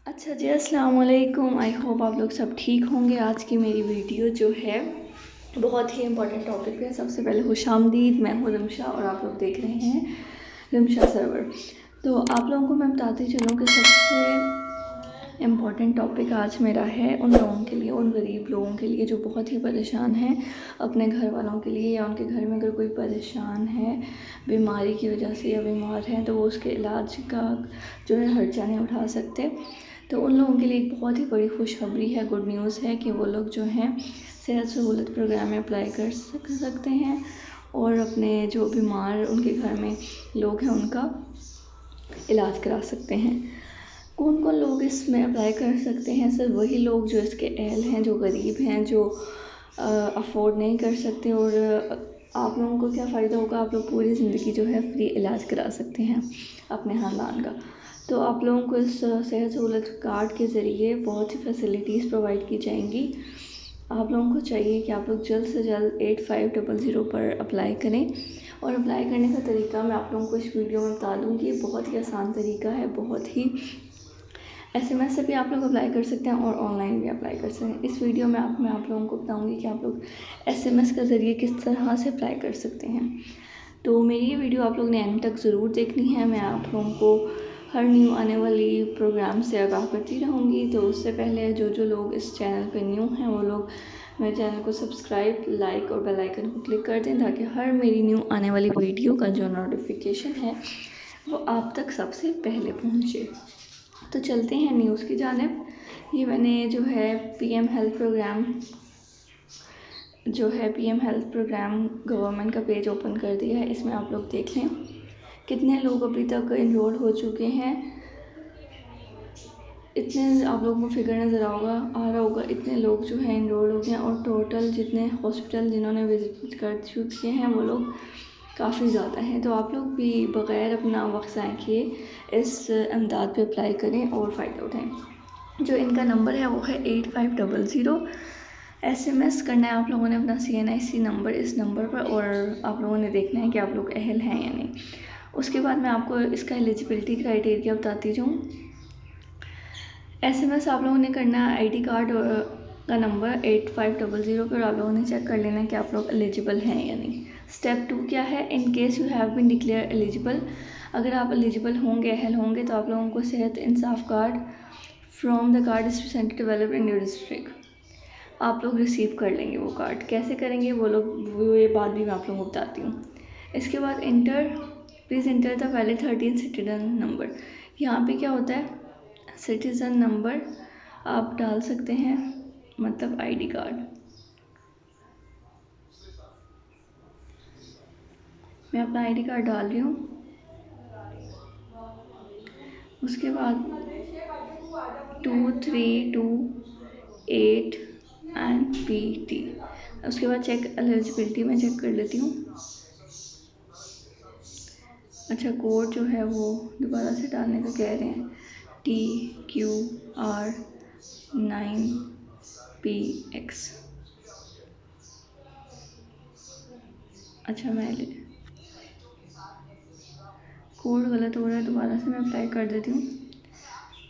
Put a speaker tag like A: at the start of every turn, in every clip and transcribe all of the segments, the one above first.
A: अच्छा जी, अस्सलाम वालेकुम। आई होप आप लोग सब ठीक होंगे। आज की मेरी वीडियो जो है बहुत ही इम्पोर्टेंट टॉपिक है। सबसे पहले खुशामदीद, मैं हूँ रिमशा और आप लोग देख रहे हैं रिमशा सर्वर। तो आप लोगों को मैं बताती चलूँ कि सबसे इम्पॉर्टेंट टॉपिक आज मेरा है उन लोगों के लिए, उन गरीब लोगों के लिए जो बहुत ही परेशान हैं अपने घर वालों के लिए, या उनके घर में अगर कोई परेशान है बीमारी की वजह से या बीमार है तो वो उसके इलाज का जो है खर्चा नहीं उठा सकते। तो उन लोगों के लिए एक बहुत ही बड़ी खुशखबरी है, गुड न्यूज़ है कि वो लोग जो हैं सेहत सहूलत प्रोग्राम में अप्लाई कर सकते हैं और अपने जो बीमार उनके घर में लोग हैं उनका इलाज करा सकते हैं। कौन कौन लोग इसमें अप्लाई कर सकते हैं? सिर्फ वही लोग जो इसके अहल हैं, जो गरीब हैं, जो अफोर्ड नहीं कर सकते। और आप लोगों को क्या फ़ायदा होगा, आप लोग पूरी ज़िंदगी जो है फ्री इलाज करा सकते हैं अपने ख़ानदान का। तो आप लोगों को इस सेहत सहूलत कार्ड के ज़रिए बहुत ही फैसिलिटीज़ प्रोवाइड की जाएंगी। आप लोगों को चाहिए कि आप लोग जल्द से जल्द 8500 पर अप्लाई करें। और अप्लाई करने का तरीका मैं आप लोगों को इस वीडियो में बता दूँगी। बहुत ही आसान तरीका है, बहुत ही SMS से भी आप लोग अप्लाई कर सकते हैं और ऑनलाइन भी अप्लाई कर सकते हैं। इस वीडियो में मैं आप लोगों को बताऊंगी कि आप लोग SMS के ज़रिए किस तरह से अप्लाई कर सकते हैं। तो मेरी ये वीडियो आप लोग ने एंड तक ज़रूर देखनी है। मैं आप लोगों को हर न्यू आने वाली प्रोग्राम से आगाह करती रहूँगी। तो उससे पहले जो लोग इस चैनल पे न्यू हैं वो लोग मेरे चैनल को सब्सक्राइब, लाइक और बेल आइकन को क्लिक कर दें ताकि हर मेरी न्यू आने वाली वीडियो का जो नोटिफिकेशन है वो आप तक सबसे पहले पहुँचे। तो चलते हैं न्यूज़ की जानिब। ये मैंने जो है PM हेल्थ प्रोग्राम गवर्नमेंट का पेज ओपन कर दिया है। इसमें आप लोग देख लें कितने लोग अभी तक इनरोल हो चुके हैं। इतने आप लोगों को फिगर नज़र आ रहा होगा, इतने लोग जो हैं इनरोल हो गए हैं। और टोटल जितने हॉस्पिटल जिन्होंने विजिट कर चुके हैं वो लोग काफ़ी ज़्यादा हैं। तो आप लोग भी बग़ैर अपना वक्त ज़ाया किए इस इमदाद पे अप्लाई करें और फ़ायदा उठाएं। जो इनका नंबर है वो है 8500। SMS करना है आप लोगों ने अपना CNIC नंबर इस नंबर पर, और आप लोगों ने देखना है कि आप लोग अहल हैं या नहीं। उसके बाद मैं आपको इसका एलिजिबिलिटी क्राइटेरिया बताती जाऊँ। SMS आप लोगों ने करना है ID कार्ड का नंबर 8500 पर। आप लोगों ने चेक कर लेना है कि आप लोग एलिजिबल हैं या नहीं। स्टेप 2 क्या है? In case you have been declare eligible, अगर आप एलिजिबल होंगे, अहल होंगे, तो आप लोगों को Sehat Insaf card from the card centre developed in your district आप लोग रिसीव कर लेंगे। वो कार्ड कैसे करेंगे वो ये बात भी मैं आप लोगों को बताती हूँ। इसके बाद please enter the valid 13 citizen number. यहाँ पे क्या होता है, सिटीज़न नंबर आप डाल सकते हैं, मतलब ID कार्ड। मैं अपना ID कार्ड डाल रही हूँ। उसके बाद 2328 उसके बाद चेक एलिजिबिलिटी में चेक कर लेती हूँ। अच्छा, कोड जो है वो दोबारा से डालने का कह रहे हैं, TQR9PX। अच्छा, मैं कोड गलत हो रहा है, दोबारा से मैं अप्लाई कर देती हूँ।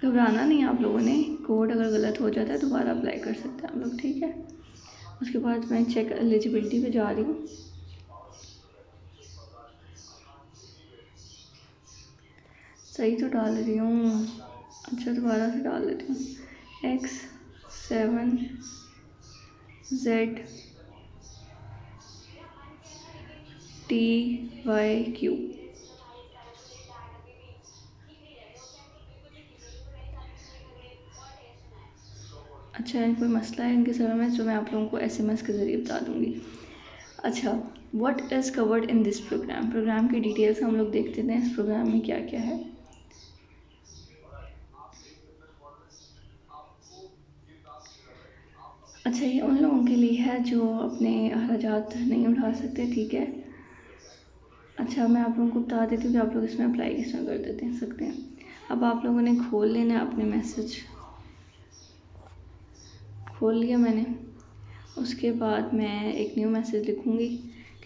A: घबराना नहीं आप लोगों ने, कोड अगर गलत हो जाता है दोबारा अप्लाई कर सकते हैं आप लोग, ठीक है। उसके बाद मैं चेक एलिजिबिलिटी पे जा रही हूँ। सही तो डाल रही हूँ। अच्छा, दोबारा से डाल देती हूँ, X7ZTYQ। अच्छा, कोई मसला है इनके सर्वर में, तो मैं आप लोगों को SMS के ज़रिए बता दूँगी। अच्छा, what is covered in this programme की डिटेल्स हम लोग देख लेते हैं इस प्रोग्राम में क्या क्या है। अच्छा, ये उन लोगों के लिए है जो अपने अखराजात नहीं उठा सकते, ठीक है। अच्छा, मैं आप लोगों को बता देती हूँ कि आप लोग इसमें अप्लाई किस तरह कर सकते हैं। अब आप लोगों ने खोल लेना अपने मैसेज, खोल लिया मैंने। उसके बाद मैं एक न्यू मैसेज लिखूँगी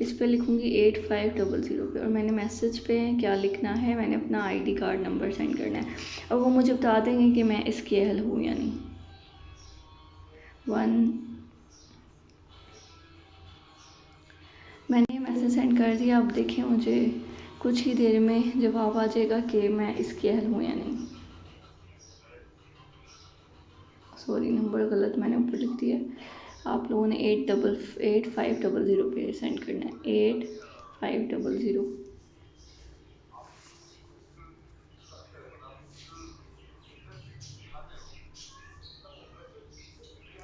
A: किस पे लिखूँगी 8500 पे, और मैंने मैसेज पे क्या लिखना है, मैंने अपना ID कार्ड नंबर सेंड करना है और वो मुझे बता देंगे कि मैं इसकी अहल हूँ या नहीं। मैंने मैसेज सेंड कर दिया। अब देखिए मुझे कुछ ही देर में जवाब आ जाएगा कि मैं इसकी अहल हूँ या नहीं। सॉरी, नंबर गलत मैंने ऊपर लिख दिया। आप लोगों ने 8500 पे सेंड करना है, 8500।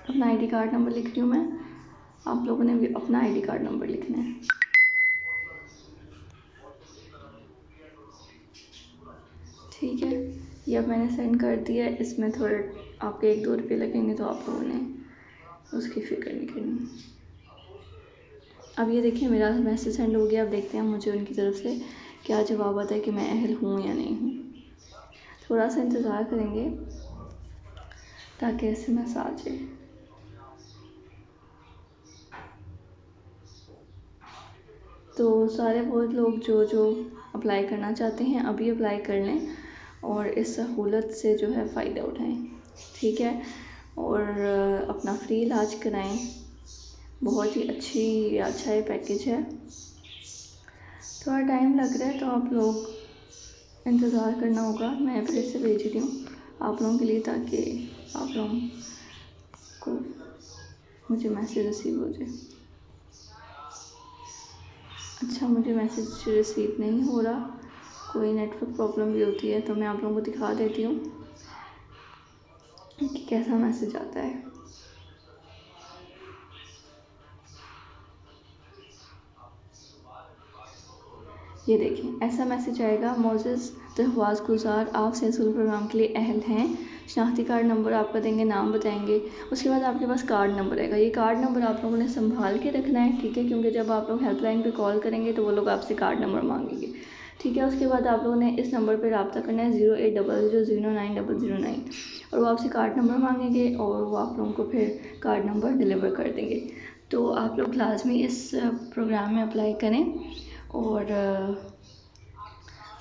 A: अपना ID कार्ड नंबर लिख रही हूँ मैं, आप लोगों ने भी अपना ID कार्ड नंबर लिखना है। ठीक है, ये अब मैंने सेंड कर दिया है। इसमें थोड़े आपके 1-2 रुपये लगेंगे, तो आप लोगों ने उसकी फ़िक्र नहीं करनी। अब ये देखिए मेरा मैसेज सेंड हो गया। अब देखते हैं मुझे उनकी तरफ से क्या जवाब आता है कि मैं अहल हूँ या नहीं हूँ। थोड़ा सा इंतज़ार करेंगे ताकि SMS आ जाए। तो सारे वो लोग जो अप्लाई करना चाहते हैं अभी अप्लाई कर लें और इस सहूलत से जो है फ़ायदा उठाएं। ठीक है, और अपना फ्री इलाज कराएं। बहुत ही अच्छा ये पैकेज है। थोड़ा टाइम लग रहा है तो आप लोग इंतज़ार करना होगा। मैं फिर से भेज रही हूँ आप लोगों के लिए ताकि आप लोगों को मुझे मैसेज रिसीव हो जाए। अच्छा, मुझे मैसेज रिसीव नहीं हो रहा, कोई नेटवर्क प्रॉब्लम भी होती है, तो मैं आप लोगों को दिखा देती हूँ कि कैसा मैसेज आता है। ये देखें, ऐसा मैसेज आएगा, मोज़ेज़ दरख्वास्त गुज़ार आप सेंसुल प्रोग्राम के लिए अहल हैं। शनाख्ती कार्ड नंबर आपका देंगे, नाम बताएंगे, उसके बाद आपके पास कार्ड नंबर आएगा। ये कार्ड नंबर आप लोगों ने संभाल के रखना है, ठीक है, क्योंकि जब आप लोग हेल्पलाइन पे कॉल करेंगे तो वो लोग आपसे कार्ड नंबर मांगेंगे। ठीक है, उसके बाद आप लोगों ने इस नंबर पर रब्ता करना है 0800090009, और वो आपसे कार्ड नंबर मांगेंगे और वो आप लोगों को फिर कार्ड नंबर डिलीवर कर देंगे। तो आप लोग लाजमी इस प्रोग्राम में अप्लाई करें और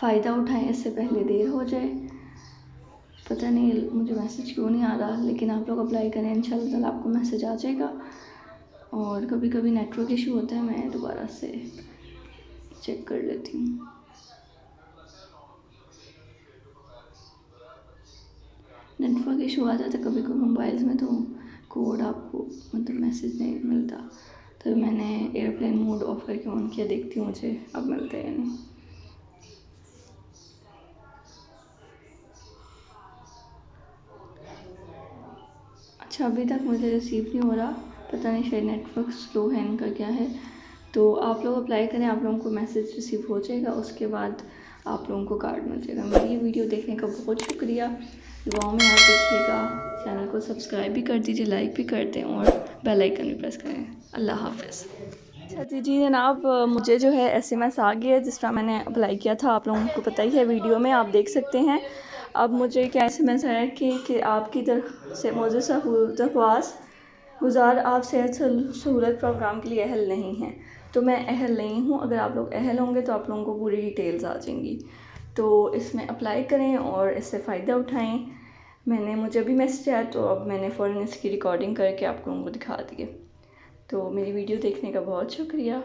A: फ़ायदा उठाएं, इससे पहले देर हो जाए। पता नहीं मुझे मैसेज क्यों नहीं आ रहा, लेकिन आप लोग अप्लाई करें, इंशाल्लाह ताला आपको मैसेज आ जाएगा। और कभी कभी नेटवर्क इशू होता है, मैं दोबारा से चेक कर लेती हूँ। नेटवर्क इशू आ जाता है कभी कभी मोबाइल्स में, तो कोड आपको मतलब मैसेज नहीं मिलता, तो मैंने एयरप्लेन मोड ऑफ करके ऑन किया, देखती हूँ मुझे अब मिलता है या नहीं। अच्छा, अभी तक मुझे रिसीव नहीं हो रहा, पता नहीं शायद नेटवर्क स्लो है इनका, क्या है। तो आप लोग अप्लाई करें, आप लोगों को मैसेज रिसीव हो जाएगा, उसके बाद आप लोगों को कार्ड मिल जाएगा। मेरी ये वीडियो देखने का बहुत शुक्रिया। दुआओं में याद रखिएगा, चैनल को सब्सक्राइब भी कर दीजिए, लाइक भी कर दें और बेल आइकन भी प्रेस करें। अल्लाह हाफ़िज़। अच्छा जी जनाब, मुझे जो है SMS आ गया जिस तरह मैंने अप्लाई किया था, आप लोगों को पता ही है, वीडियो में आप देख सकते हैं। अब मुझे क्या SMS आया कि आपकी तरफ से मौजूद दरख्वास्त गुज़ार आप सेहत सहूलत प्रोग्राम के लिए अहल नहीं हैं। तो मैं अहल नहीं हूँ। अगर आप लोग अहल होंगे तो आप लोगों को पूरी डिटेल्स आ जाएंगी, तो इसमें अप्लाई करें और इससे फ़ायदा उठाएं। मुझे अभी मैसेज आया, तो अब मैंने फ़ौरन इसकी रिकॉर्डिंग करके आप लोगों को दिखा दी है। तो मेरी वीडियो देखने का बहुत शुक्रिया।